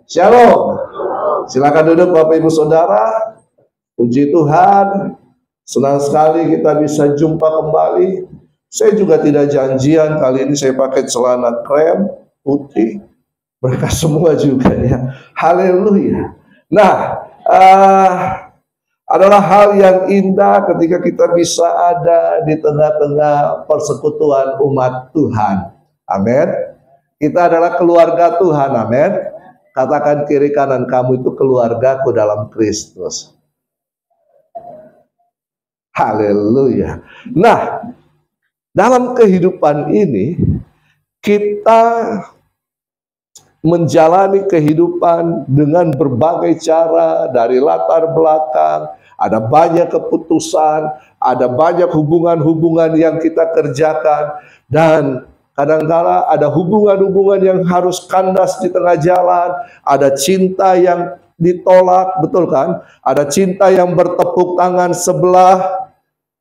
Shalom. Silakan duduk Bapak Ibu Saudara. Puji Tuhan, senang sekali kita bisa jumpa kembali. Saya juga tidak janjian, kali ini saya pakai celana krem putih. Mereka semua juga ya. Haleluya. Nah, adalah hal yang indah ketika kita bisa ada di tengah-tengah persekutuan umat Tuhan. Amin. Kita adalah keluarga Tuhan. Amin. Katakan kiri kanan, kamu itu keluargaku dalam Kristus. Haleluya. Nah, dalam kehidupan ini kita menjalani kehidupan dengan berbagai cara, dari latar belakang, ada banyak keputusan, ada banyak hubungan-hubungan yang kita kerjakan, dan kadang-kala ada hubungan-hubungan yang harus kandas di tengah jalan, ada cinta yang ditolak, betul kan? Ada cinta yang bertepuk tangan sebelah,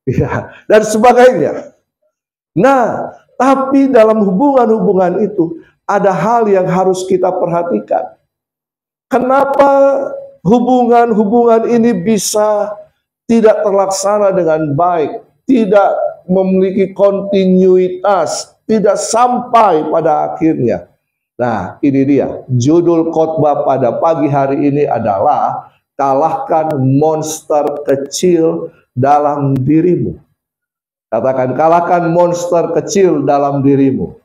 ya, dan sebagainya. Nah, tapi dalam hubungan-hubungan itu ada hal yang harus kita perhatikan. Kenapa hubungan-hubungan ini bisa tidak terlaksana dengan baik, tidak memiliki kontinuitas, tidak sampai pada akhirnya? Nah, ini dia. Judul khotbah pada pagi hari ini adalah kalahkan monster kecil dalam dirimu. Katakan, kalahkan monster kecil dalam dirimu.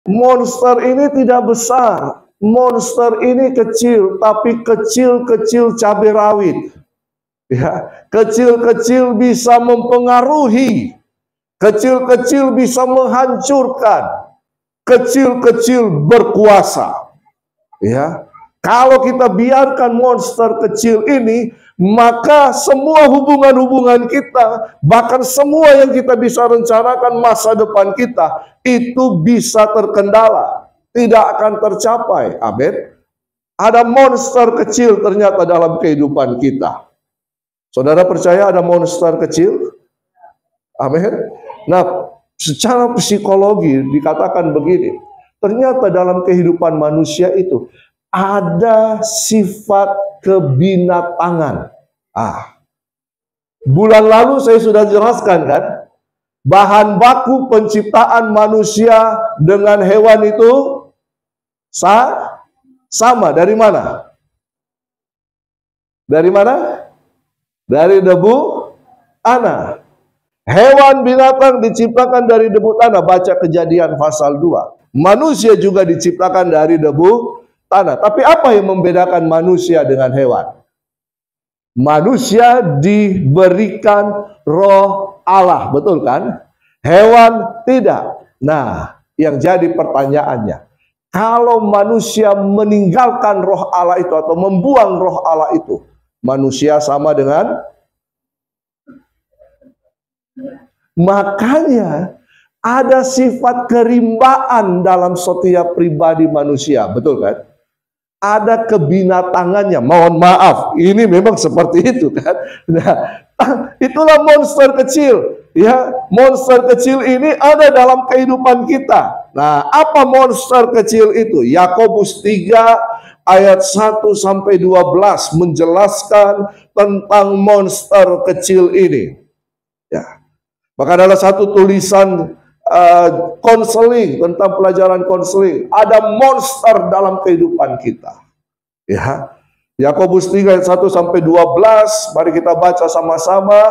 Monster ini tidak besar. Monster ini kecil, tapi kecil-kecil cabai rawit. Ya, kecil-kecil bisa mempengaruhi. Kecil-kecil bisa menghancurkan. Kecil-kecil berkuasa. Ya, kalau kita biarkan monster kecil ini, maka semua hubungan-hubungan kita, bahkan semua yang kita bisa rencanakan masa depan kita, itu bisa terkendala, tidak akan tercapai. Amin. Ada monster kecil ternyata dalam kehidupan kita. Saudara percaya ada monster kecil? Amin. Nah, secara psikologi dikatakan begini, ternyata dalam kehidupan manusia itu ada sifat kebinatangan. Bulan lalu saya sudah jelaskan kan, bahan baku penciptaan manusia dengan hewan itu sama. Dari mana? Dari mana? Dari debu tanah. Hewan binatang diciptakan dari debu tanah. Baca Kejadian pasal 2. Manusia juga diciptakan dari debu tanah. Tapi apa yang membedakan manusia dengan hewan? Manusia diberikan roh Allah, betul kan? Hewan tidak. Nah, yang jadi pertanyaannya, kalau manusia meninggalkan roh Allah itu atau membuang roh Allah itu, manusia sama dengan? Makanya ada sifat kerimbaan dalam setiap pribadi manusia, betul kan? Ada kebinatangannya. Mohon maaf, ini memang seperti itu kan. Nah, itulah monster kecil. Ya, monster kecil ini ada dalam kehidupan kita. Nah, apa monster kecil itu? Yakobus 3 ayat 1 sampai 12 menjelaskan tentang monster kecil ini. Ya. Maka adalah satu tulisan konseling, tentang pelajaran konseling. Ada monster dalam kehidupan kita. Ya. Yakobus 3 ayat 1 sampai 12, mari kita baca sama-sama.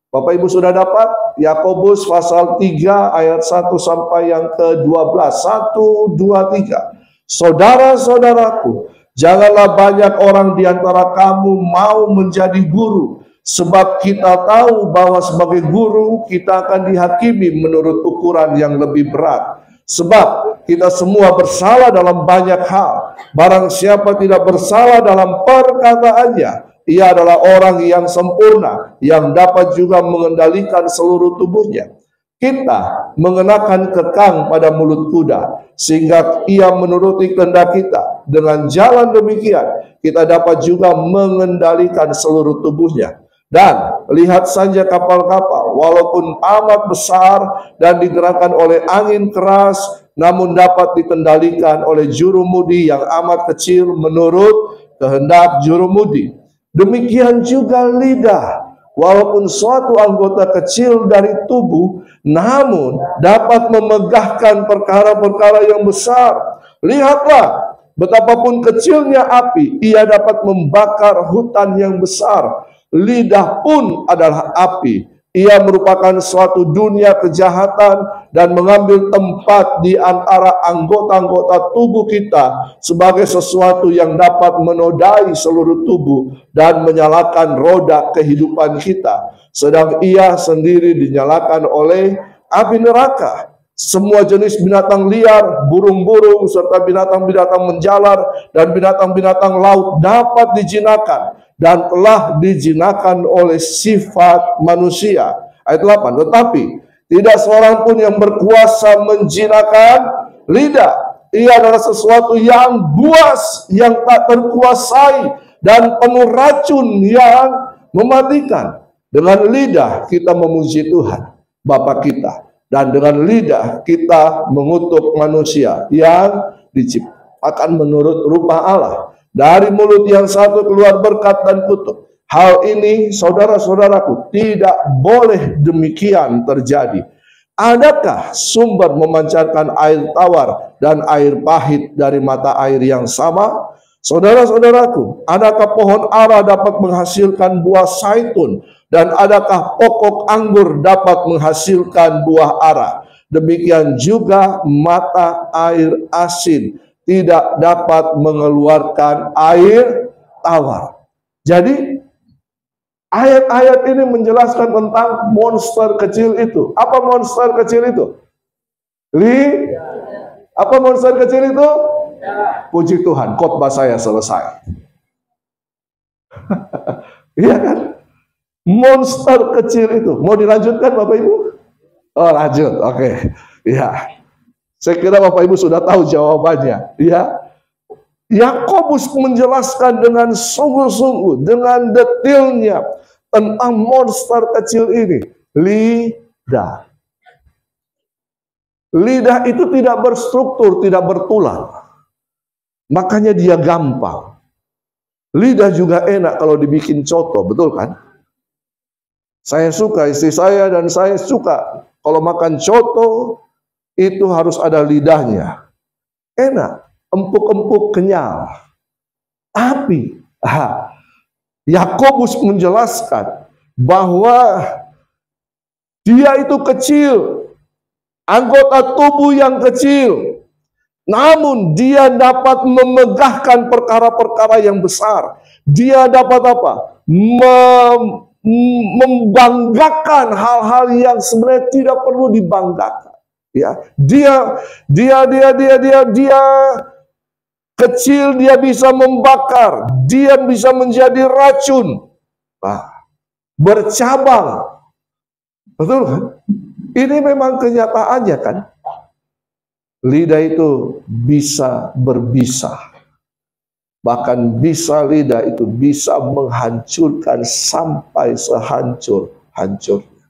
Bapak Ibu sudah dapat? Yakobus pasal 3 ayat 1 sampai yang ke-12. 1, 2, 3. Saudara-saudaraku, janganlah banyak orang di antara kamu mau menjadi guru. Sebab kita tahu bahwa sebagai guru kita akan dihakimi menurut ukuran yang lebih berat. Sebab kita semua bersalah dalam banyak hal. Barang siapa tidak bersalah dalam perkataannya, ia adalah orang yang sempurna, yang dapat juga mengendalikan seluruh tubuhnya. Kita mengenakan kekang pada mulut kuda, sehingga ia menuruti kehendak kita. Dengan jalan demikian, kita dapat juga mengendalikan seluruh tubuhnya. Dan lihat saja kapal-kapal, walaupun amat besar dan digerakkan oleh angin keras, namun dapat dikendalikan oleh jurumudi yang amat kecil menurut kehendak jurumudi. Demikian juga lidah, walaupun suatu anggota kecil dari tubuh, namun dapat memegahkan perkara-perkara yang besar. Lihatlah, betapapun kecilnya api, ia dapat membakar hutan yang besar. Lidah pun adalah api. Ia merupakan suatu dunia kejahatan dan mengambil tempat di antara anggota-anggota tubuh kita sebagai sesuatu yang dapat menodai seluruh tubuh dan menyalakan roda kehidupan kita. Sedang ia sendiri dinyalakan oleh api neraka. Semua jenis binatang liar, burung-burung, serta binatang-binatang menjalar dan binatang-binatang laut dapat dijinakan dan telah dijinakan oleh sifat manusia. Ayat 8, tetapi tidak seorang pun yang berkuasa menjinakan lidah. Ia adalah sesuatu yang buas, yang tak terkuasai, dan penuh racun yang mematikan. Dengan lidah kita memuji Tuhan, Bapa kita. Dan dengan lidah kita mengutuk manusia yang diciptakan menurut rupa Allah. Dari mulut yang satu keluar berkat dan kutuk. Hal ini, saudara-saudaraku, tidak boleh demikian terjadi. Adakah sumber memancarkan air tawar dan air pahit dari mata air yang sama? Saudara-saudaraku, adakah pohon ara dapat menghasilkan buah zaitun? Dan adakah pokok anggur dapat menghasilkan buah ara? Demikian juga mata air asin tidak dapat mengeluarkan air tawar. Jadi ayat-ayat ini menjelaskan tentang monster kecil itu. Apa monster kecil itu? Apa monster kecil itu? Puji Tuhan, khotbah saya selesai. Iya kan? Monster kecil itu. Mau dilanjutkan Bapak Ibu? Oh, lanjut. Oke. Ya. Saya kira Bapak Ibu sudah tahu jawabannya. Ya. Yakobus menjelaskan dengan sungguh-sungguh, dengan detailnya tentang monster kecil ini. Lidah. Lidah itu tidak berstruktur, tidak bertulang. Makanya dia gampang. Lidah juga enak kalau dibikin coto, betul kan? Saya suka, istri saya dan saya suka. Kalau makan coto, itu harus ada lidahnya. Enak, empuk-empuk, kenyal. Tapi, Yakobus menjelaskan bahwa dia itu kecil. Anggota tubuh yang kecil. Namun dia dapat memegahkan perkara-perkara yang besar. Dia dapat apa? Membanggakan hal-hal yang sebenarnya tidak perlu dibanggakan. Ya, dia kecil, dia bisa membakar, dia bisa menjadi racun, bercabang. Betul kan? Ini memang kenyataannya kan. Lidah itu bisa berbisa. Bahkan bisa lidah itu bisa menghancurkan sampai sehancur-hancurnya.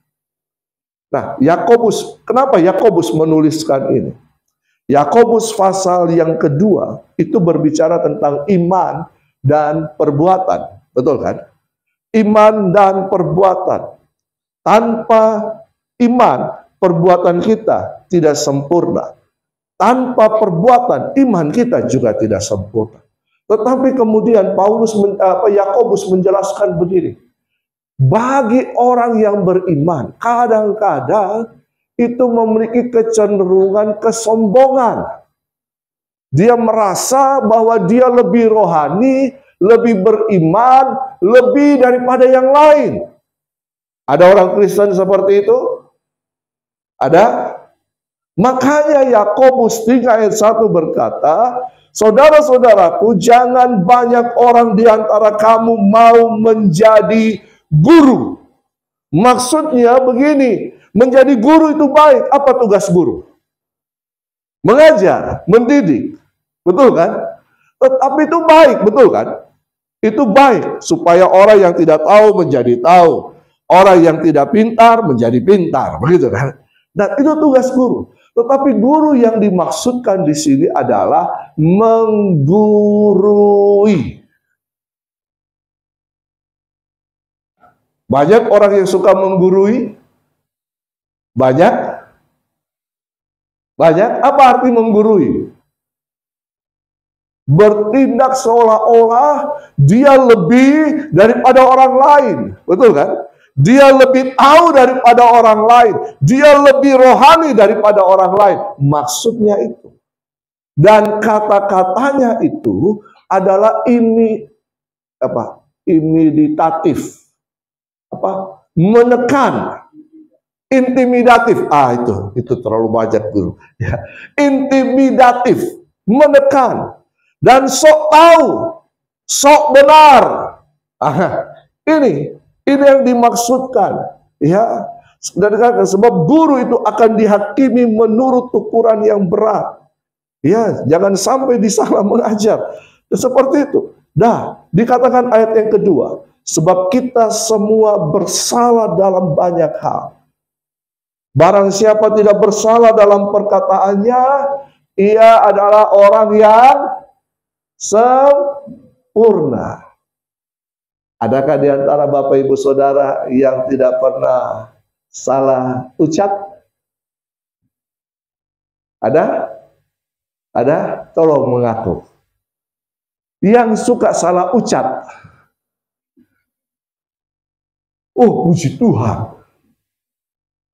Nah, Yakobus, kenapa Yakobus menuliskan ini? Yakobus pasal yang kedua itu berbicara tentang iman dan perbuatan. Betul kan? Iman dan perbuatan. Tanpa iman, perbuatan kita tidak sempurna. Tanpa perbuatan, iman kita juga tidak sempurna. Tetapi kemudian Yakobus menjelaskan begini. Bagi orang yang beriman, kadang-kadang itu memiliki kecenderungan kesombongan. Dia merasa bahwa dia lebih rohani, lebih beriman, lebih daripada yang lain. Ada orang Kristen seperti itu? Ada? Makanya Yakobus 3 ayat 1 berkata, saudara-saudaraku, jangan banyak orang di antara kamu mau menjadi guru. Maksudnya begini, menjadi guru itu baik. Apa tugas guru? Mengajar, mendidik. Betul kan? Tetapi itu baik, betul kan? Itu baik supaya orang yang tidak tahu menjadi tahu, orang yang tidak pintar menjadi pintar, begitu kan? Dan itu tugas guru. Tetapi guru yang dimaksudkan di sini adalah menggurui. Banyak orang yang suka menggurui. Banyak. Apa arti menggurui? Bertindak seolah-olah dia lebih daripada orang lain. Betul kan? Dia lebih tahu daripada orang lain. Dia lebih rohani daripada orang lain. Maksudnya itu. Dan kata-katanya itu adalah imitatif. Menekan. Intimidatif. Itu terlalu banyak dulu. Ya. Intimidatif. Menekan. Dan sok tahu, sok benar. Ini yang dimaksudkan, ya. Sebab guru itu akan dihakimi menurut ukuran yang berat. Ya, jangan sampai disalah mengajar. Seperti itu. Nah, dikatakan ayat yang kedua, sebab kita semua bersalah dalam banyak hal. Barang siapa tidak bersalah dalam perkataannya, ia adalah orang yang sempurna. Adakah di antara Bapak Ibu Saudara yang tidak pernah salah ucap? Ada? Tolong mengaku. Yang suka salah ucap. Oh, puji Tuhan.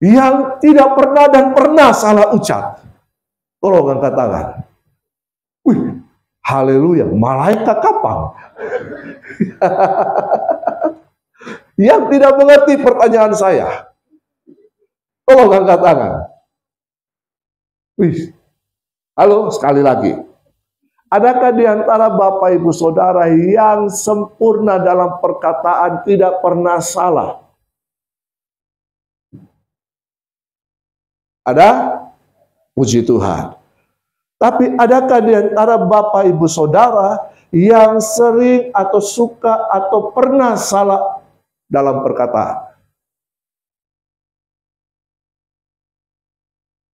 Yang tidak pernah dan pernah salah ucap. Tolong angkat tangan. Wih, haleluya, malaikat kapal. Yang tidak mengerti pertanyaan saya, tolong angkat tangan. Wih, halo, sekali lagi. Adakah di antara Bapak Ibu Saudara yang sempurna dalam perkataan, tidak pernah salah? Ada? Puji Tuhan. Tapi adakah di antara Bapak Ibu Saudara yang sering atau suka atau pernah salah dalam perkataan?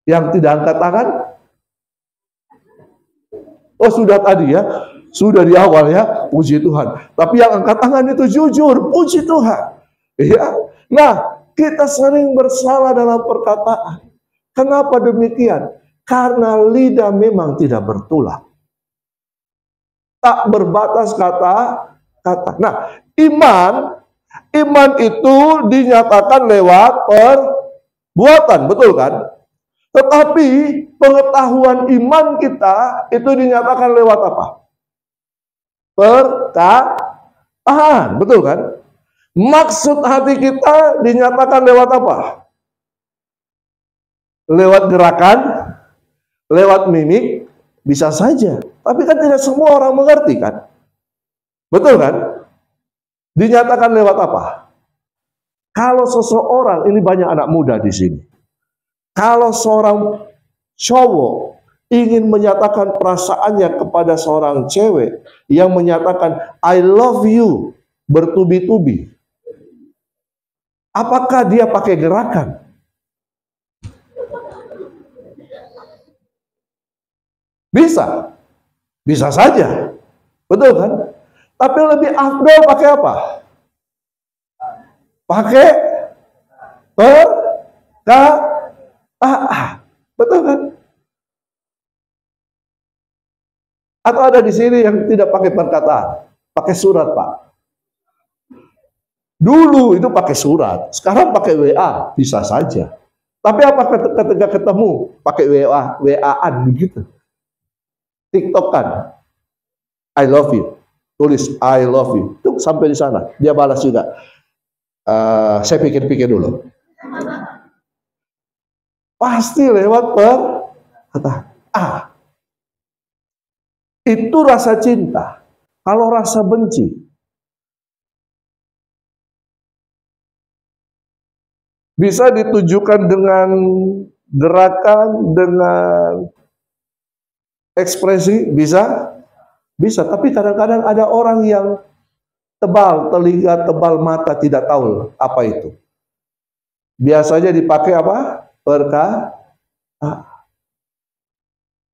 Yang tidak angkat tangan? Oh, sudah tadi ya. Sudah di awal ya. Puji Tuhan. Tapi yang angkat tangan itu jujur. Puji Tuhan. Ya. Nah, kita sering bersalah dalam perkataan. Kenapa demikian? Karena lidah memang tidak bertulang. Tak berbatas kata-kata. Nah, iman itu dinyatakan lewat perbuatan, betul kan? Tetapi pengetahuan iman kita itu dinyatakan lewat apa? Perkataan, betul kan? Maksud hati kita dinyatakan lewat apa? Lewat gerakan, lewat mimik, bisa saja. Tapi kan tidak semua orang mengerti kan? Betul kan? Dinyatakan lewat apa? Kalau seseorang, ini banyak anak muda di sini. Kalau seorang cowok ingin menyatakan perasaannya kepada seorang cewek yang menyatakan I love you bertubi-tubi, apakah dia pakai gerakan? Bisa saja, betul kan? Tapi lebih afdol pakai apa? Pakai perkataan, betul kan? Atau ada di sini yang tidak pakai perkataan, pakai surat, Pak? Dulu itu pakai surat, sekarang pakai WA, bisa saja. Tapi apa ketika ketemu pakai WA-an begitu? TikTok kan, I love you, tulis I love you, tuh sampai di sana, dia balas juga. Saya pikir-pikir dulu. Pasti lewat perkataan. Itu rasa cinta. Kalau rasa benci, bisa ditujukan dengan gerakan, dengan ekspresi, bisa. Tapi kadang-kadang ada orang yang tebal telinga, tebal mata, tidak tahu apa itu. Biasanya dipakai apa? Perkataan.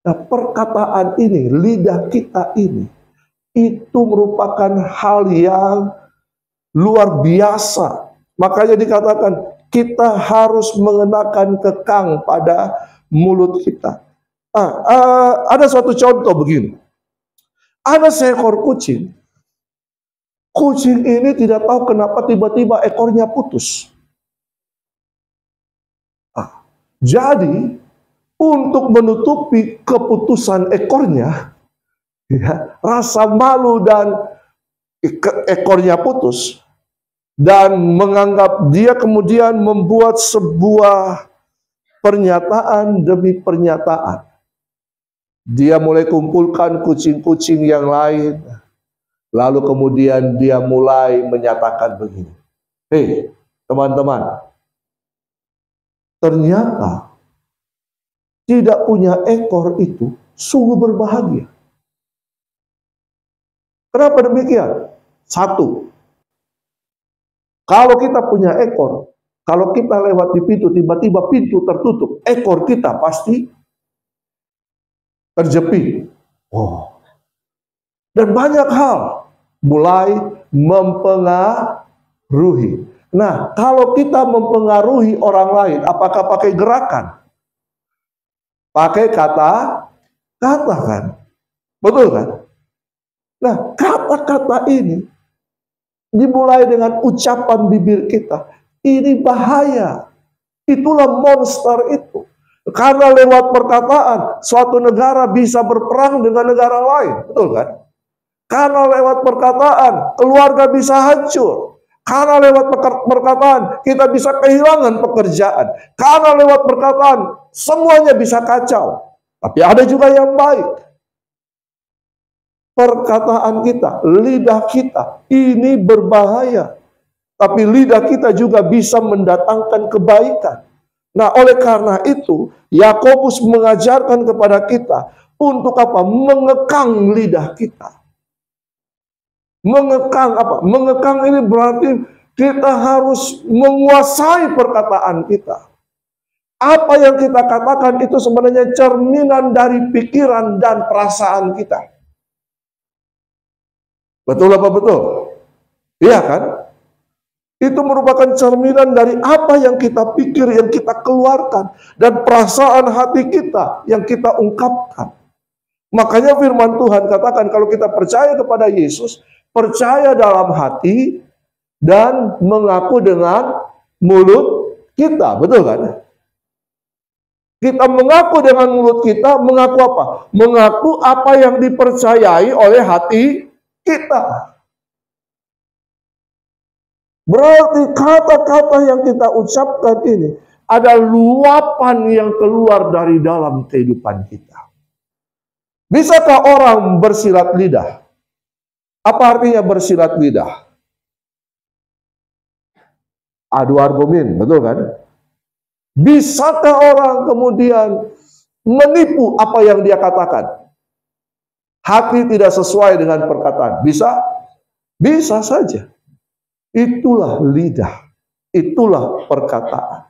Nah, perkataan ini, lidah kita ini, itu merupakan hal yang luar biasa. Makanya dikatakan kita harus mengenakan kekang pada mulut kita. Ada suatu contoh begini. Ada seekor kucing. Kucing ini tidak tahu kenapa tiba-tiba ekornya putus. Jadi untuk menutupi keputusan ekornya, ya, rasa malu dan ekornya putus, dan menganggap dia kemudian membuat sebuah pernyataan demi pernyataan. Dia mulai kumpulkan kucing-kucing yang lain, lalu kemudian dia mulai menyatakan begini, "Hei teman-teman, ternyata tidak punya ekor itu sungguh berbahagia." Kenapa demikian? Satu, kalau kita punya ekor, kalau kita lewat di pintu, tiba-tiba pintu tertutup, ekor kita pasti terjepit. Dan banyak hal mulai mempengaruhi. Nah, kalau kita mempengaruhi orang lain, apakah pakai gerakan? Pakai kata-kata kan? Betul kan? Nah, kata-kata ini dimulai dengan ucapan bibir kita. Ini bahaya. Itulah monster itu. Karena lewat perkataan, suatu negara bisa berperang dengan negara lain. Betul kan? Karena lewat perkataan, keluarga bisa hancur. Karena lewat perkataan, kita bisa kehilangan pekerjaan. Karena lewat perkataan, semuanya bisa kacau. Tapi ada juga yang baik. Perkataan kita, lidah kita, ini berbahaya. Tapi lidah kita juga bisa mendatangkan kebaikan. Nah, oleh karena itu, Yakobus mengajarkan kepada kita untuk apa? Mengekang lidah kita. Mengekang apa? Mengekang ini berarti kita harus menguasai perkataan kita. Apa yang kita katakan itu sebenarnya cerminan dari pikiran dan perasaan kita. Betul apa betul? Iya kan? Itu merupakan cerminan dari apa yang kita pikir, yang kita keluarkan, dan perasaan hati kita yang kita ungkapkan. Makanya firman Tuhan katakan kalau kita percaya kepada Yesus, percaya dalam hati dan mengaku dengan mulut kita. Betul kan? Kita mengaku dengan mulut kita, mengaku apa? Mengaku apa yang dipercayai oleh hati kita. Berarti kata-kata yang kita ucapkan ini ada luapan yang keluar dari dalam kehidupan kita. Bisakah orang bersilat lidah? Apa artinya bersilat lidah? Adu argumen, betul kan? Bisakah orang kemudian menipu apa yang dia katakan? Hati tidak sesuai dengan perkataan. Bisa? Bisa saja. Itulah lidah. Itulah perkataan.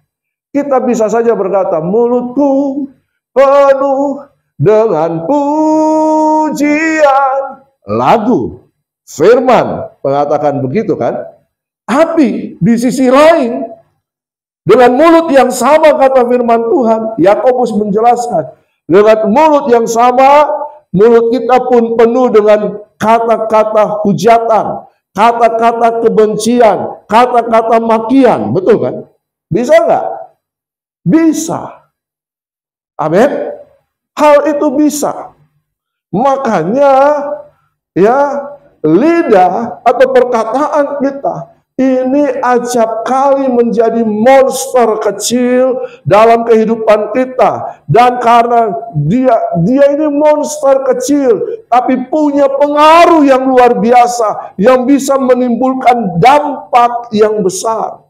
Kita bisa saja berkata, mulutku penuh dengan pujian. Lagu, firman mengatakan begitu kan? Tapi di sisi lain, dengan mulut yang sama kata firman Tuhan, Yakobus menjelaskan, dengan mulut yang sama, mulut kita pun penuh dengan kata-kata hujatan, kata-kata kebencian, kata-kata makian. Betul kan? Bisa nggak? Bisa. Amin. Hal itu bisa. Makanya ya, lidah atau perkataan kita ini acap kali menjadi monster kecil dalam kehidupan kita. Dan karena dia ini monster kecil, tapi punya pengaruh yang luar biasa, yang bisa menimbulkan dampak yang besar.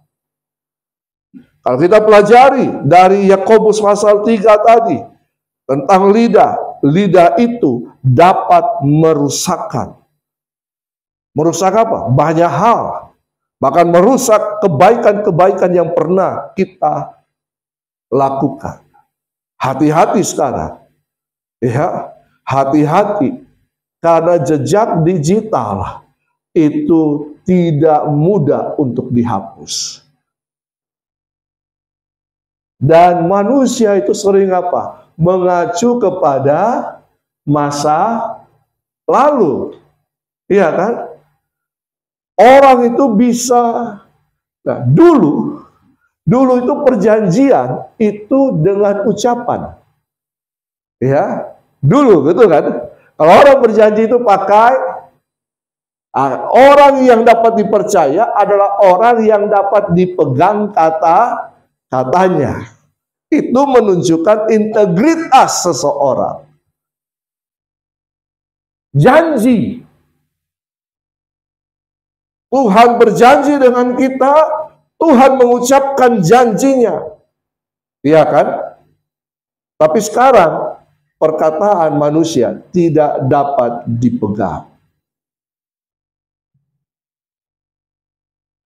Kalau kita pelajari dari Yakobus pasal 3 tadi, tentang lidah, lidah itu dapat merusakkan. Merusak apa? Banyak hal. Bahkan merusak kebaikan-kebaikan yang pernah kita lakukan. Hati-hati sekarang. Ya, hati-hati. Karena jejak digital itu tidak mudah untuk dihapus. Dan manusia itu sering apa? Mengacu kepada masa lalu. Iya kan? Orang itu bisa, nah, dulu itu perjanjian itu dengan ucapan. Ya, dulu betul kan? Kalau orang berjanji itu pakai, orang yang dapat dipercaya adalah orang yang dapat dipegang katanya. Itu menunjukkan integritas seseorang. Janji. Tuhan berjanji dengan kita, Tuhan mengucapkan janjinya. Iya kan? Tapi sekarang perkataan manusia tidak dapat dipegang.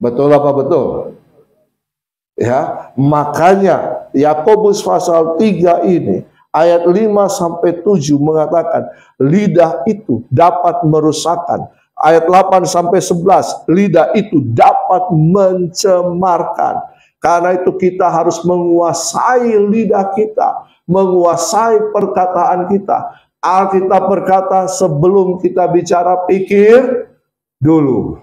Betul apa betul? Ya, makanya Yakobus pasal 3 ini ayat 5 sampai 7 mengatakan lidah itu dapat merusakkan. Ayat 8 sampai 11, lidah itu dapat mencemarkan. Karena itu kita harus menguasai lidah kita, menguasai perkataan kita. Alkitab berkata sebelum kita bicara pikir dulu.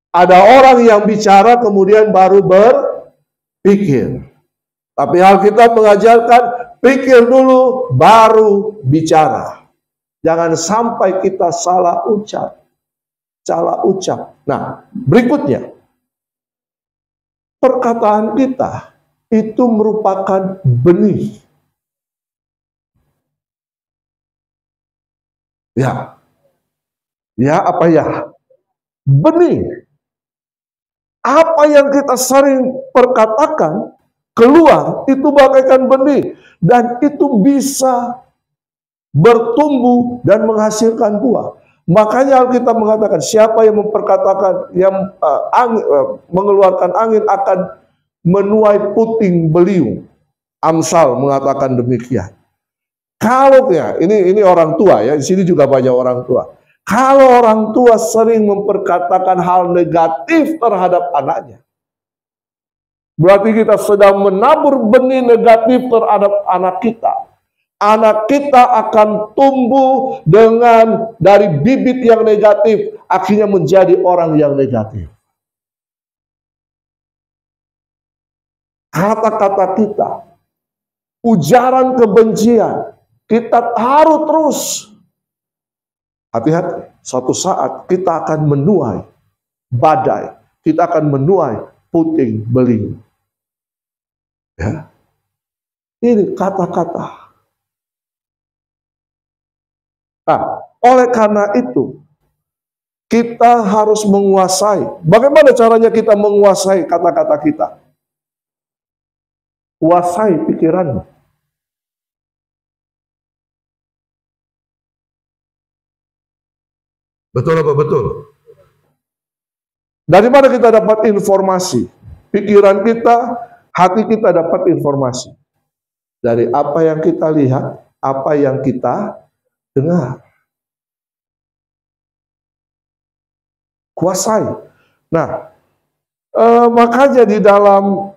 Ada orang yang bicara kemudian baru berpikir. Tapi Alkitab mengajarkan pikir dulu baru bicara. Jangan sampai kita salah ucap. Nah, berikutnya. Perkataan kita itu merupakan benih. Ya. Ya apa ya? Benih. Apa yang kita sering perkatakan keluar itu bagaikan benih. Dan itu bisa bertumbuh dan menghasilkan buah. Makanya Alkitab mengatakan siapa yang memperkatakan, yang mengeluarkan angin akan menuai puting beliung. Amsal mengatakan demikian. Kalau ya, ini orang tua ya, di sini juga banyak orang tua. Kalau orang tua sering memperkatakan hal negatif terhadap anaknya, berarti kita sedang menabur benih negatif terhadap anak kita. Anak kita akan tumbuh dengan dari bibit yang negatif, akhirnya menjadi orang yang negatif. Kata-kata kita, ujaran kebencian, kita taruh terus. Hati-hati, suatu saat kita akan menuai badai, kita akan menuai puting beliung. Ya. Ini kata-kata. Nah, oleh karena itu, kita harus menguasai. Bagaimana caranya kita menguasai kata-kata kita? Kuasai pikiranmu. Betul apa betul? Dari mana kita dapat informasi? Pikiran kita, hati kita dapat informasi. Dari apa yang kita lihat, apa yang kita dengar. Kuasai. Nah, makanya di dalam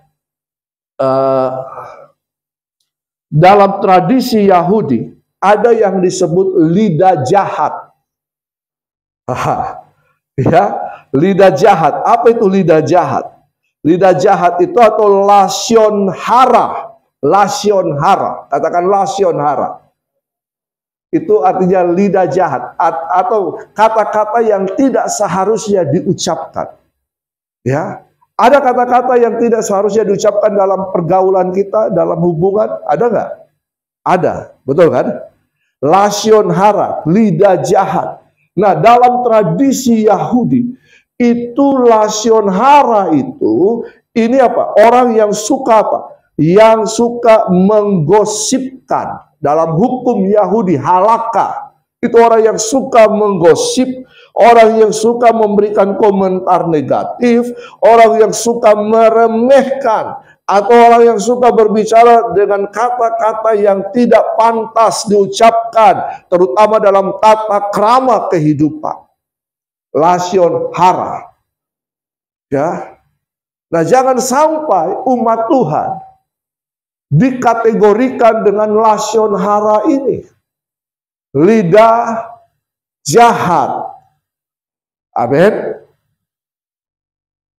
tradisi Yahudi ada yang disebut lidah jahat. Ya, lidah jahat. Apa itu lidah jahat? Lidah jahat itu atau lasyon hara. Lasyon hara. Katakan lasyon hara. Itu artinya lidah jahat atau kata-kata yang tidak seharusnya diucapkan. Ya, ada kata-kata yang tidak seharusnya diucapkan dalam pergaulan kita, dalam hubungan, ada nggak? Ada, betul kan? Lasyon hara, lidah jahat. Nah, dalam tradisi Yahudi itu lasyon hara itu ini apa? Orang yang suka apa? Yang suka menggosipkan. Dalam hukum Yahudi halakha, itu orang yang suka menggosip, orang yang suka memberikan komentar negatif, orang yang suka meremehkan, atau orang yang suka berbicara dengan kata-kata yang tidak pantas diucapkan, terutama dalam tata krama kehidupan. Lasyon hara. Ya. Nah, jangan sampai umat Tuhan dikategorikan dengan lasyon hara ini. Lidah jahat. Amin.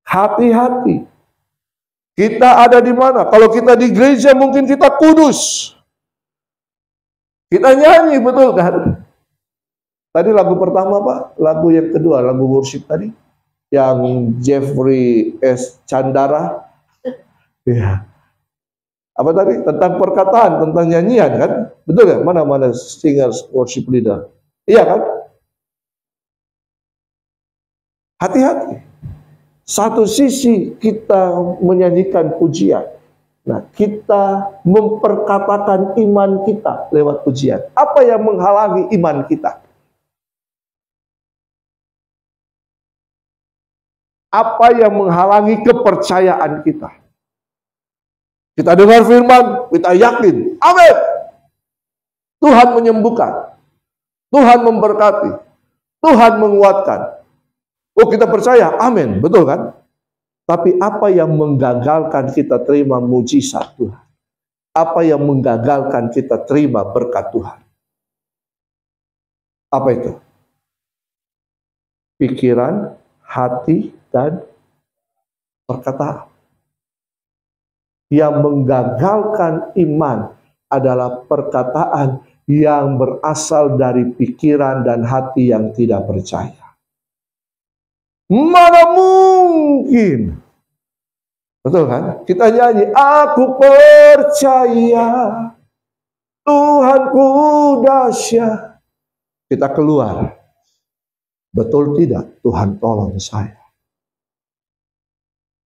Hati-hati. Kita ada di mana? Kalau kita di gereja mungkin kita kudus. Kita nyanyi, betul kan? Tadi lagu pertama, Pak. Lagu yang kedua, lagu worship tadi. Yang Jeffrey S. Chandara. Ya. Apa tadi? Tentang perkataan, tentang nyanyian kan? Betul kan? Mana singers worship leader? Iya kan? Hati-hati. Satu sisi kita menyanyikan pujian. Nah, kita memperkatakan iman kita lewat pujian. Apa yang menghalangi iman kita? Apa yang menghalangi kepercayaan kita? Kita dengar firman, kita yakin. Amin. Tuhan menyembuhkan. Tuhan memberkati. Tuhan menguatkan. Oh, kita percaya, amin, betul kan? Tapi apa yang menggagalkan kita terima mujizat Tuhan? Apa yang menggagalkan kita terima berkat Tuhan? Apa itu? Pikiran, hati, dan perkataan. Yang menggagalkan iman adalah perkataan yang berasal dari pikiran dan hati yang tidak percaya. Mana mungkin? Betul kan? Kita nyanyi, aku percaya Tuhanku dahsyat. Kita keluar. Betul tidak? Tuhan tolong saya.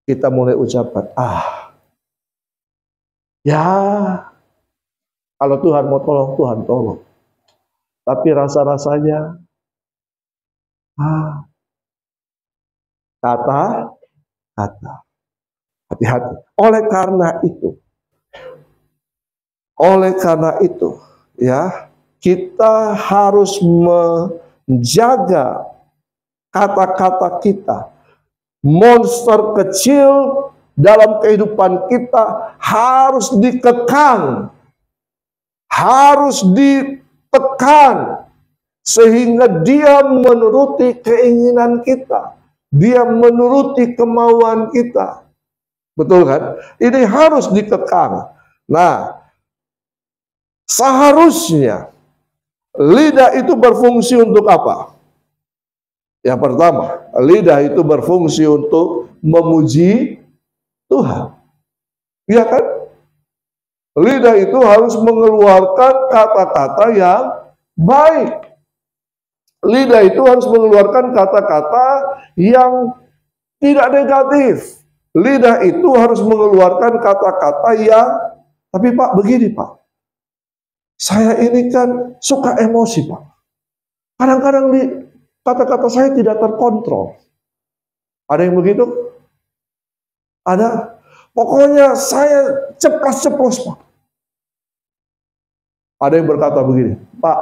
Kita mulai ucapkan, ya, kalau Tuhan mau tolong, Tuhan tolong. Tapi rasa-rasanya, kata. Hati-hati. Oleh karena itu, ya, kita harus menjaga kata-kata kita. Monster kecil dalam kehidupan kita harus dikekang, harus ditekan, sehingga dia menuruti keinginan kita. Dia menuruti kemauan kita. Betul kan? Ini harus dikekang. Nah, seharusnya lidah itu berfungsi untuk apa? Yang pertama, lidah itu berfungsi untuk memuji Tuhan. Iya kan? Lidah itu harus mengeluarkan kata-kata yang baik. Lidah itu harus mengeluarkan kata-kata yang tidak negatif. Lidah itu harus mengeluarkan kata-kata yang, tapi Pak, begini Pak, saya ini kan suka emosi Pak. Kadang-kadang kata-kata saya tidak terkontrol. Ada yang begitu? Ada. Pokoknya saya ceplas-ceplos Pak. Ada yang berkata begini, Pak,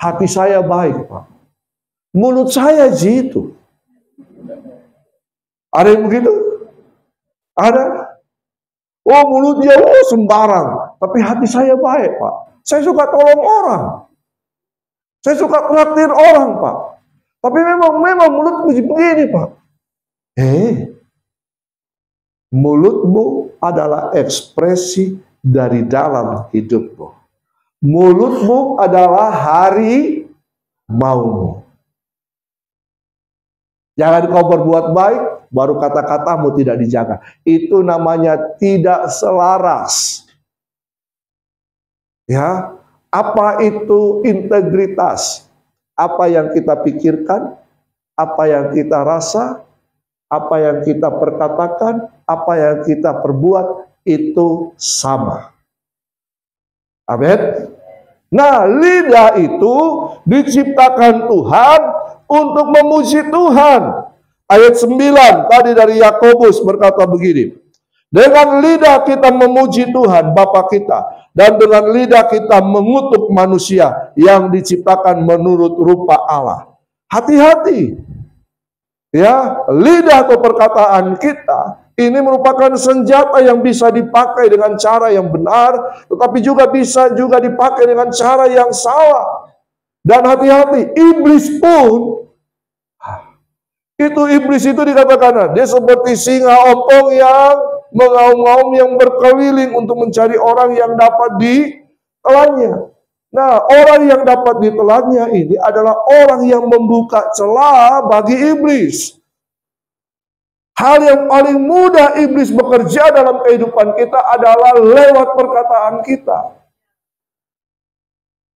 hati saya baik Pak. Mulut saya jitu. Ada yang begitu? Ada. Oh, mulutnya sembarang. Tapi hati saya baik, Pak. Saya suka tolong orang. Saya suka traktir orang, Pak. Tapi memang mulutmu begini, Pak. Mulutmu adalah ekspresi dari dalam hidupmu. Mulutmu adalah hari maumu. Jangan kau berbuat baik, baru kata-katamu tidak dijaga. Itu namanya tidak selaras. Ya, apa itu integritas? Apa yang kita pikirkan, apa yang kita rasa, apa yang kita perkatakan, apa yang kita perbuat, itu sama. Amin. Nah, lidah itu diciptakan Tuhan untuk memuji Tuhan. Ayat 9 tadi dari Yakobus berkata begini, dengan lidah kita memuji Tuhan Bapa kita, dan dengan lidah kita mengutuk manusia yang diciptakan menurut rupa Allah. Hati-hati. Ya, lidah atau perkataan kita ini merupakan senjata yang bisa dipakai dengan cara yang benar, tetapi juga bisa dipakai dengan cara yang salah. Dan hati-hati, iblis pun, iblis itu dikatakan, dia seperti singa ompong yang mengaum-ngaum, yang berkeliling untuk mencari orang yang dapat ditelannya. Nah, orang yang dapat ditelannya ini adalah orang yang membuka celah bagi iblis. Hal yang paling mudah iblis bekerja dalam kehidupan kita adalah lewat perkataan kita.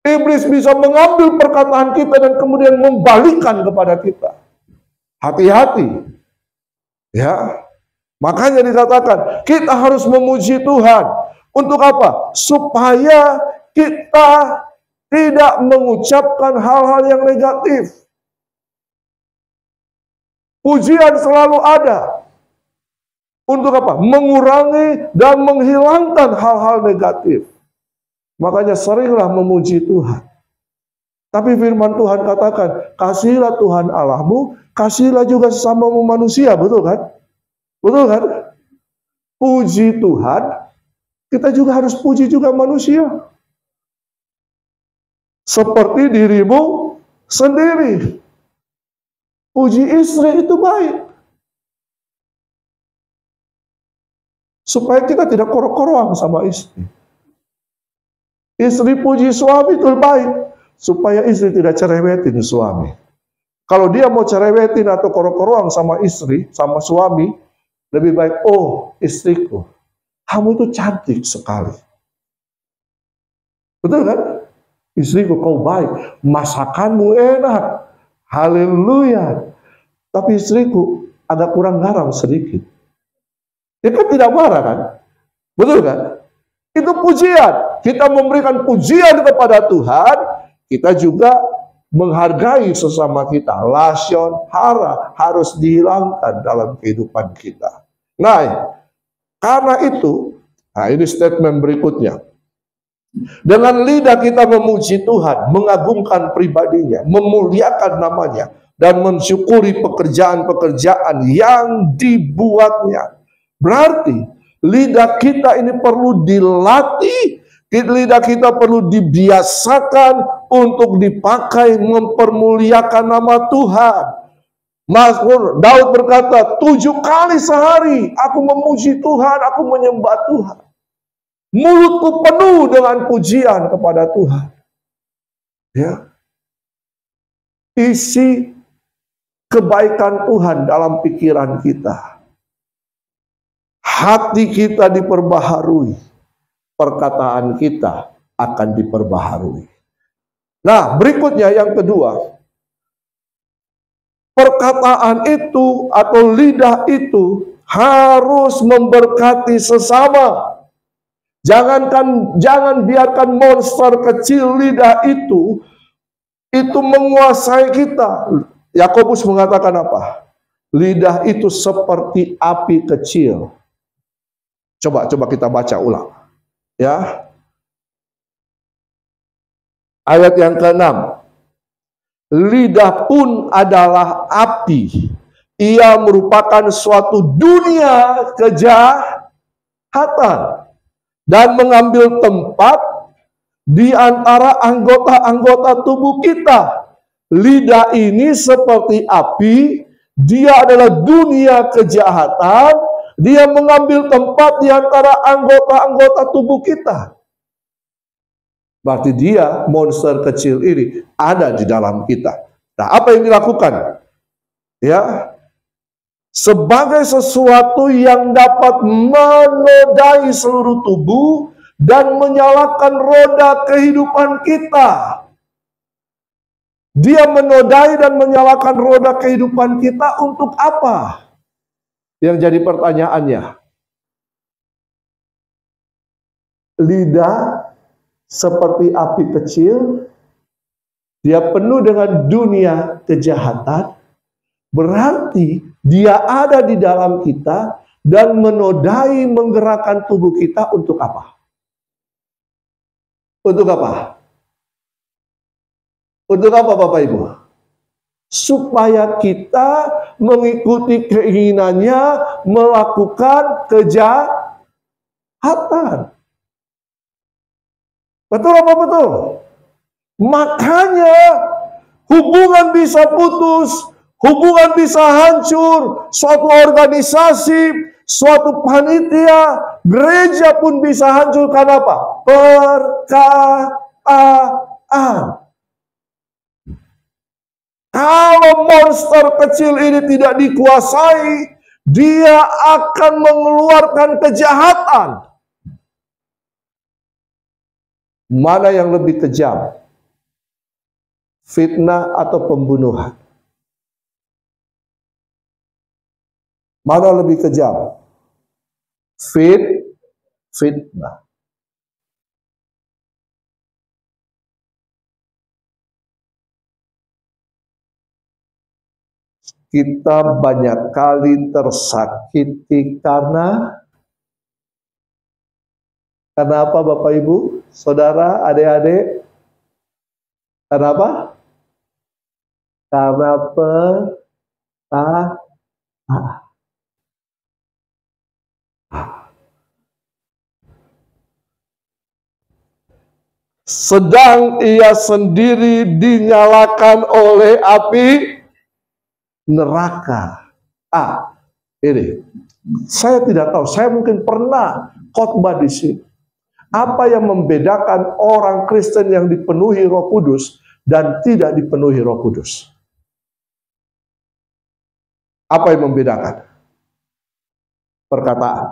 Iblis bisa mengambil perkataan kita dan kemudian membalikkan kepada kita. Hati-hati. Ya. Makanya dikatakan, kita harus memuji Tuhan. Untuk apa? Supaya kita tidak mengucapkan hal-hal yang negatif. Pujian selalu ada. Untuk apa? Mengurangi dan menghilangkan hal-hal negatif. Makanya seringlah memuji Tuhan. Tapi firman Tuhan katakan, kasihilah Tuhan Allahmu, kasihilah juga sesamamu manusia. Betul kan? Betul kan? Puji Tuhan, kita juga harus puji juga manusia. Seperti dirimu sendiri. Puji istri itu baik. Supaya kita tidak korok-korong sama istri. Istri puji suami itu baik. Supaya istri tidak cerewetin suami. Kalau dia mau cerewetin atau korok-korong sama istri, sama suami, lebih baik, oh istriku, kamu itu cantik sekali. Betul kan? Istriku, kau baik, masakanmu enak. Haleluya. Tapi istriku agak kurang garam sedikit. Dia kan tidak marah kan? Betul kan? Itu pujian. Kita memberikan pujian kepada Tuhan, kita juga menghargai sesama kita. Lasyon, hara harus dihilangkan dalam kehidupan kita. Nah, karena itu, ini statement berikutnya. Dengan lidah kita memuji Tuhan, mengagungkan pribadinya, memuliakan namanya, dan mensyukuri pekerjaan-pekerjaan yang dibuatnya. Berarti, lidah kita ini perlu dilatih, lidah kita perlu dibiasakan untuk dipakai mempermuliakan nama Tuhan. Mazmur Daud berkata, 7 kali sehari aku memuji Tuhan, aku menyembah Tuhan. Mulutku penuh dengan pujian kepada Tuhan. Ya. Isi kebaikan Tuhan dalam pikiran kita. Hati kita diperbaharui. Perkataan kita akan diperbaharui. Nah, berikutnya yang kedua. Perkataan itu atau lidah itu harus memberkati sesama. Jangan biarkan monster kecil lidah itu menguasai kita. Yakobus mengatakan apa? Lidah itu seperti api kecil. Coba kita baca ulang. Ya. Ayat yang ke-6. Lidah pun adalah api. Ia merupakan suatu dunia kejahatan dan mengambil tempat di antara anggota-anggota tubuh kita. Lidah ini seperti api, dia adalah dunia kejahatan, dia mengambil tempat di antara anggota-anggota tubuh kita. Berarti dia, monster kecil ini, ada di dalam kita. Nah, apa yang dilakukan? Ya, sebagai sesuatu yang dapat menodai seluruh tubuh dan menyalakan roda kehidupan kita. Dia menodai dan menyalakan roda kehidupan kita untuk apa? Yang jadi pertanyaannya. Lidah seperti api kecil, dia penuh dengan dunia kejahatan, berarti dia ada di dalam kita dan menodai menggerakkan tubuh kita untuk apa? Untuk apa? Untuk apa Bapak Ibu? Supaya kita mengikuti keinginannya melakukan kejahatan. Betul apa betul? Makanya hubungan bisa putus, hubungan bisa hancur, suatu organisasi, suatu panitia, gereja pun bisa hancur karena apa? Perkataan. Kalau monster kecil ini tidak dikuasai, dia akan mengeluarkan kejahatan. Mana yang lebih kejam? Fitnah atau pembunuhan? Mana lebih kejam? Fitnah. Kita banyak kali tersakiti karena apa Bapak Ibu, Saudara, adik-adik? Kenapa? Karena sedang ia sendiri dinyalakan oleh api neraka. Ini saya tidak tahu. Saya mungkin pernah khotbah di sini. Apa yang membedakan orang Kristen yang dipenuhi Roh Kudus dan tidak dipenuhi Roh Kudus? Apa yang membedakan? Perkataan.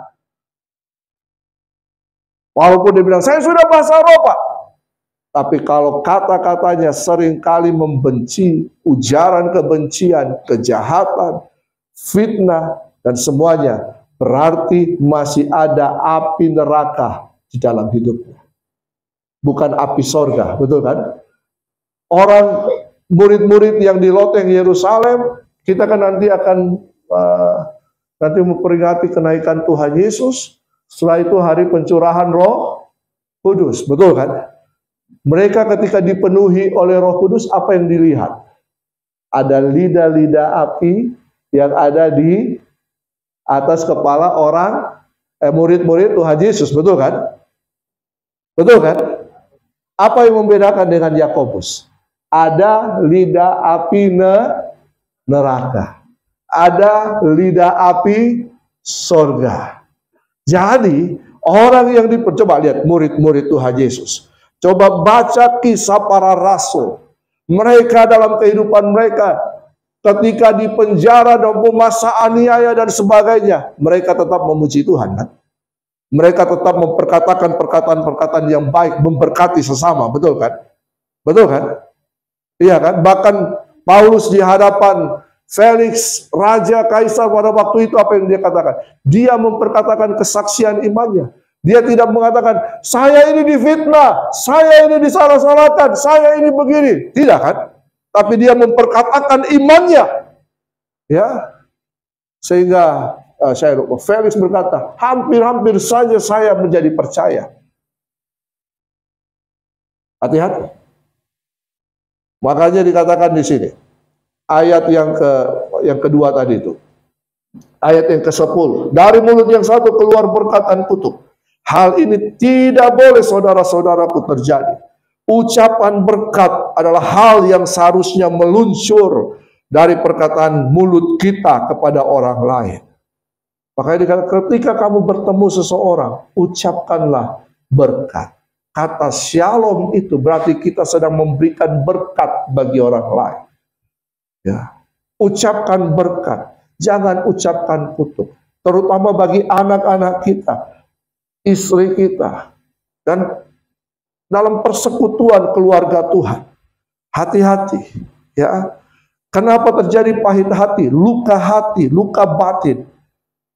Walaupun dia bilang, saya sudah bahasa roh Pak. Tapi kalau kata-katanya seringkali membenci, ujaran kebencian, kejahatan, fitnah, dan semuanya, berarti masih ada api neraka di dalam hidupnya. Bukan api sorga, betul kan? Orang murid-murid yang di loteng Yerusalem, kita kan nanti akan nanti memperingati kenaikan Tuhan Yesus. Setelah itu hari pencurahan Roh Kudus, betul kan? Mereka ketika dipenuhi oleh Roh Kudus, apa yang dilihat? Ada lidah-lidah api yang ada di atas kepala orang murid-murid Tuhan Yesus, betul kan? Betul kan? Apa yang membedakan dengan Yakobus? Ada lidah api neraka. Ada lidah api sorga. Jadi, orang yang coba lihat murid-murid Tuhan Yesus. Coba baca kisah para rasul. Mereka dalam kehidupan mereka, ketika di penjara dan masa aniaya dan sebagainya, mereka tetap memuji Tuhan kan? Mereka tetap memperkatakan perkataan-perkataan yang baik, memberkati sesama, betul kan? Betul kan? Iya kan? Bahkan Paulus di hadapan Felix, Raja Kaisar pada waktu itu apa yang dia katakan? Dia memperkatakan kesaksian imannya. Dia tidak mengatakan, saya ini difitnah, saya ini disalah-salahkan, saya ini begini. Tidak kan? Tapi dia memperkatakan imannya. Ya. Sehingga saya lupa, Felix berkata, hampir-hampir saja saya menjadi percaya. Hati-hati. Makanya dikatakan di sini, ayat yang kedua tadi itu, ayat yang ke-10, dari mulut yang satu keluar perkataan kutuk. Hal ini tidak boleh saudara-saudaraku terjadi. Ucapan berkat adalah hal yang seharusnya meluncur dari perkataan mulut kita kepada orang lain. Makanya dikatakan ketika kamu bertemu seseorang, ucapkanlah berkat. Kata shalom itu berarti kita sedang memberikan berkat bagi orang lain. Ya. Ucapkan berkat, jangan ucapkan kutuk. Terutama bagi anak-anak kita, istri kita, dan dalam persekutuan keluarga Tuhan. Hati-hati, ya. Kenapa terjadi pahit hati, luka batin?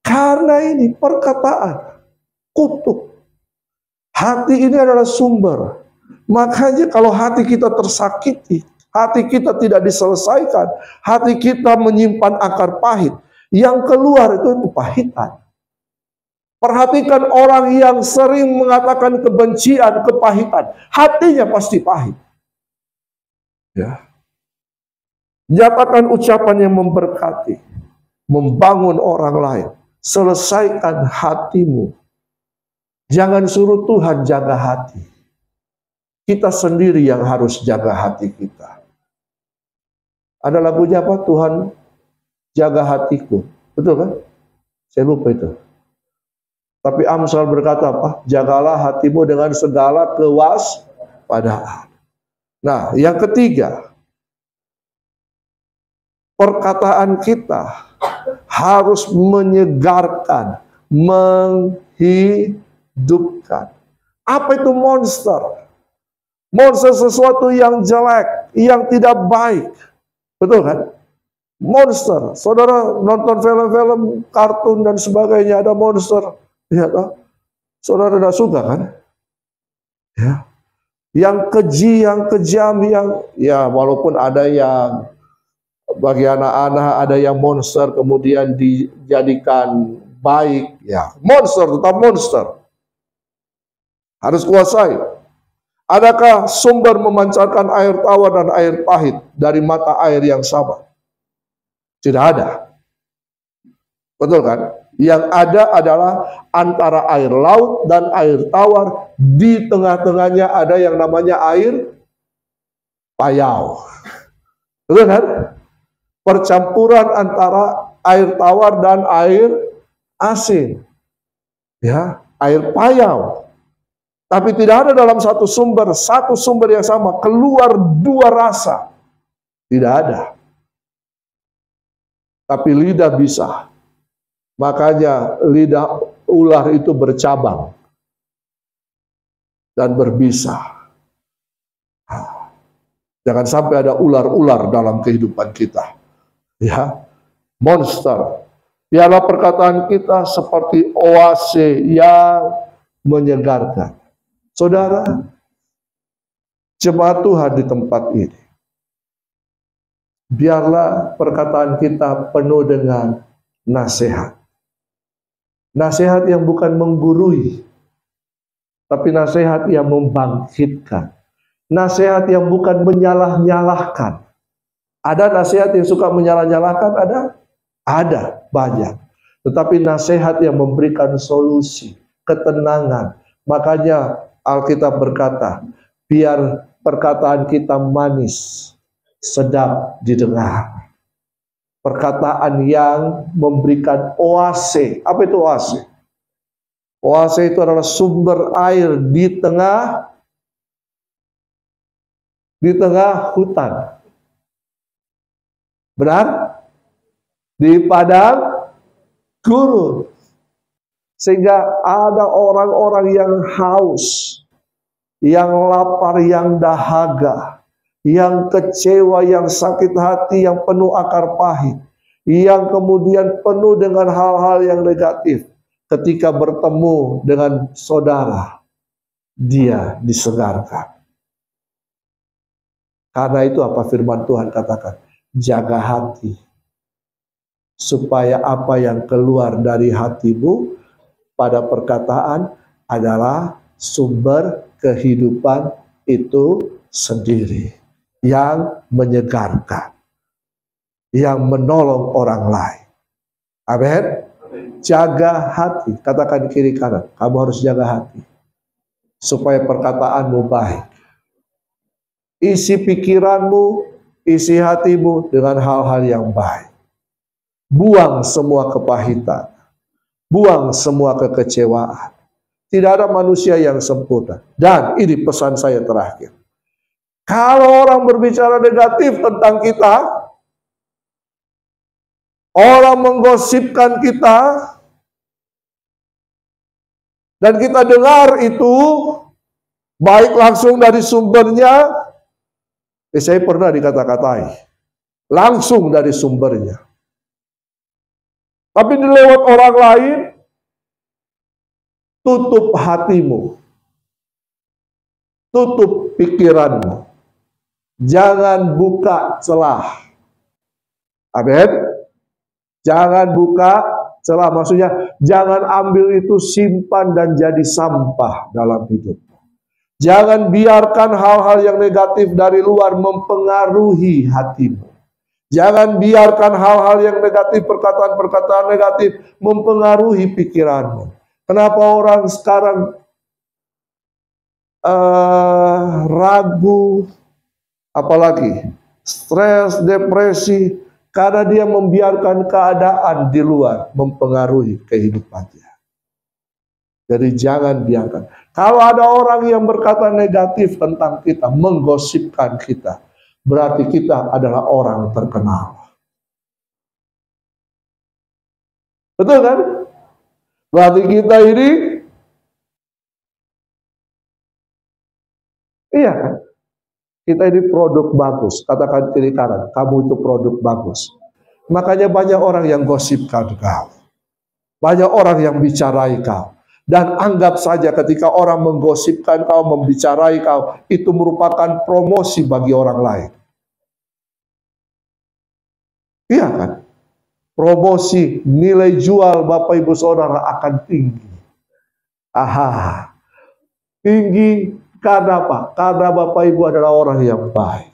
Karena ini perkataan kutuk. Hati ini adalah sumber. Makanya kalau hati kita tersakiti, Hati kita tidak diselesaikan. Hati kita menyimpan akar pahit. Yang keluar itu pahitan. Perhatikan orang yang sering mengatakan kebencian, kepahitan. Hatinya pasti pahit. Ya. Nyatakan ucapan yang memberkati. Membangun orang lain. Selesaikan hatimu. Jangan suruh Tuhan jaga hati. Kita sendiri yang harus jaga hati kita. Ada lagunya apa? Tuhan jaga hatiku. Betul kan? Saya lupa itu. Tapi Amsal berkata apa? Jagalah hatimu dengan segala kewaspadaan. Nah, yang ketiga, perkataan kita harus menyegarkan, menghidupkan. Apa itu monster? Monster sesuatu yang jelek, yang tidak baik. Betul kan? Monster. Saudara nonton film-film, kartun dan sebagainya, ada monster. Ya, saudara tidak suka kan? Ya. Yang keji, yang kejam, yang ya walaupun ada yang bagi anak-anak ada yang monster kemudian dijadikan baik, ya monster tetap monster. Harus kuasai. Adakah sumber memancarkan air tawar dan air pahit dari mata air yang sama? Tidak ada. Betul kan? Yang ada adalah antara air laut dan air tawar. Di tengah-tengahnya ada yang namanya air payau. Betul kan? Percampuran antara air tawar dan air asin. Ya, air payau. Tapi tidak ada dalam satu sumber yang sama. Keluar dua rasa. Tidak ada. Tapi lidah bisa. Makanya lidah ular itu bercabang dan berbisa. Jangan sampai ada ular-ular dalam kehidupan kita. Ya, monster. Biarlah perkataan kita seperti oase yang menyegarkan. Saudara, jemaat Tuhan di tempat ini, biarlah perkataan kita penuh dengan nasihat. Nasihat yang bukan menggurui, tapi nasihat yang membangkitkan. Nasihat yang bukan menyalah-nyalahkan. Ada nasihat yang suka menyalah-nyalahkan, ada banyak. Tetapi nasihat yang memberikan solusi, ketenangan. Makanya Alkitab berkata, biar perkataan kita manis, sedap didengar. Perkataan yang memberikan oase. Apa itu oase? Oase itu adalah sumber air di tengah hutan. Benar? Di padang gurun. Sehingga ada orang-orang yang haus, yang lapar, yang dahaga, yang kecewa, yang sakit hati, yang penuh akar pahit, yang kemudian penuh dengan hal-hal yang negatif. Ketika bertemu dengan saudara, dia disegarkan. Karena itu apa firman Tuhan katakan? Jaga hati, supaya apa yang keluar dari hatimu pada perkataan adalah sumber kehidupan itu sendiri. Yang menyegarkan, yang menolong orang lain. Amin. Jaga hati. Katakan kiri kanan, kamu harus jaga hati supaya perkataanmu baik. Isi pikiranmu, isi hatimu dengan hal-hal yang baik. Buang semua kepahitan, buang semua kekecewaan. Tidak ada manusia yang sempurna. Dan ini pesan saya terakhir. Kalau orang berbicara negatif tentang kita, orang menggosipkan kita, dan kita dengar itu, baik langsung dari sumbernya, saya pernah dikata-katai, langsung dari sumbernya. Tapi lewat orang lain, tutup hatimu, tutup pikiranmu. Jangan buka celah. Amin. Jangan buka celah, maksudnya jangan ambil itu simpan dan jadi sampah dalam hidup. Jangan biarkan hal-hal yang negatif dari luar mempengaruhi hatimu. Jangan biarkan hal-hal yang negatif, perkataan-perkataan negatif mempengaruhi pikiranmu. Kenapa orang sekarang ragu, apalagi stres, depresi, karena dia membiarkan keadaan di luar mempengaruhi kehidupannya. Jadi jangan biarkan. Kalau ada orang yang berkata negatif tentang kita, menggosipkan kita, berarti kita adalah orang terkenal. Betul kan? Berarti kita ini, iya kan? Kita ini produk bagus. Katakan kiri kanan, kamu itu produk bagus. Makanya banyak orang yang gosipkan kau. Banyak orang yang bicarai kau. Dan anggap saja ketika orang menggosipkan kau, membicarai kau, itu merupakan promosi bagi orang lain. Iya kan? Promosi, nilai jual Bapak Ibu Saudara akan tinggi. Aha. Tinggi karena apa? Karena Bapak Ibu adalah orang yang baik.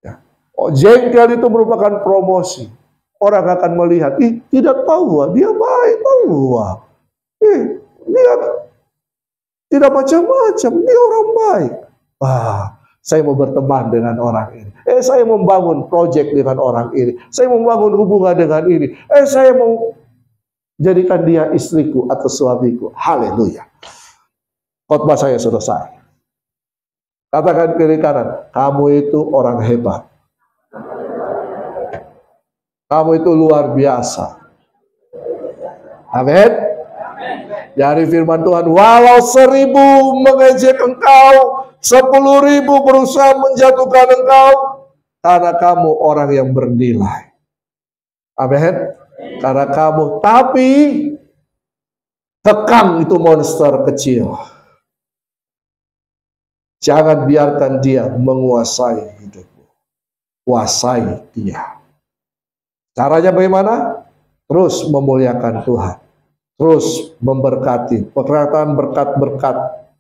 Ya. Oh, jengkel itu merupakan promosi. Orang akan melihat, ih tidak tahu, dia baik, tahu. Dia tidak macam-macam, dia orang baik. Saya mau berteman dengan orang ini. Saya membangun proyek dengan orang ini. Saya membangun hubungan dengan ini. Saya mau jadikan dia istriku atau suamiku. Haleluya. Khotbah saya selesai. Katakan kiri kanan, kamu itu orang hebat. Kamu itu luar biasa. Amin. Dari firman Tuhan, walau 1000 mengejek engkau, 10.000 berusaha menjatuhkan engkau, karena kamu orang yang bernilai. Amin. Karena kamu, tapi tekang itu monster kecil. Jangan biarkan dia menguasai hidupmu. Kuasai dia. Caranya bagaimana? Terus memuliakan Tuhan. Terus memberkati. Perkataan berkat-berkat.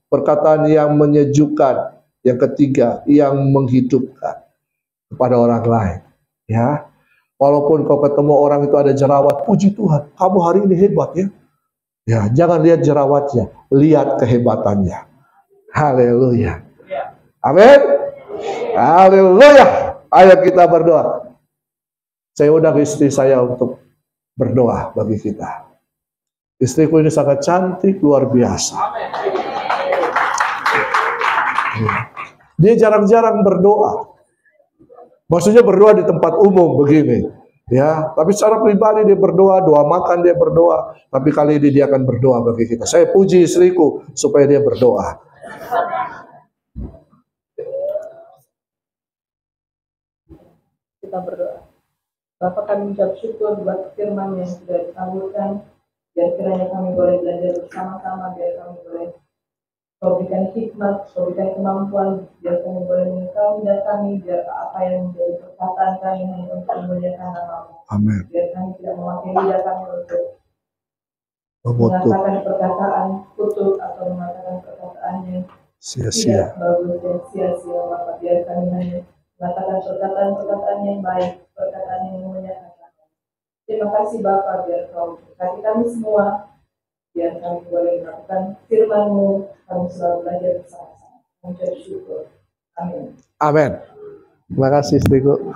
Perkataan yang menyejukkan. Yang ketiga, yang menghidupkan kepada orang lain. Ya, walaupun kau ketemu orang itu ada jerawat, puji Tuhan, kamu hari ini hebat ya. Ya, jangan lihat jerawatnya, lihat kehebatannya. Haleluya. Amin. Haleluya. Ayo kita berdoa. Saya undang istri saya untuk berdoa bagi kita. Istriku ini sangat cantik, luar biasa. Dia jarang-jarang berdoa. Maksudnya berdoa di tempat umum begini. Ya, tapi secara pribadi dia berdoa, doa makan dia berdoa. Tapi kali ini dia akan berdoa bagi kita. Saya puji istriku supaya dia berdoa. Kita berdoa. Bapak, kami mengucap syukur buat firman yang sudah disampaikan. Biar kiranya kami boleh belajar bersama-sama, biar kami boleh berikan hikmat, berikan kemampuan, biar kami boleh mengetahui dan kami, biar apa yang menjadi perkataan kami untuk memuliakan nama-Mu. Amin. Biar kami tidak memakai lidah kami untuk mengatakan perkataan kutuk atau mengatakan perkataan yang tidak bagus dan sia-sia, Bapak. Biar kami hanya mengatakan perkataan-perkataan yang baik, perkataan yang memuliakan. Terima kasih Bapak, biar Kau berkati kami semua, biar kami boleh melakukan firman-Mu, kami selalu belajar bersama-sama. Kami bersyukur. Amin. Amin. Terima kasih istriku.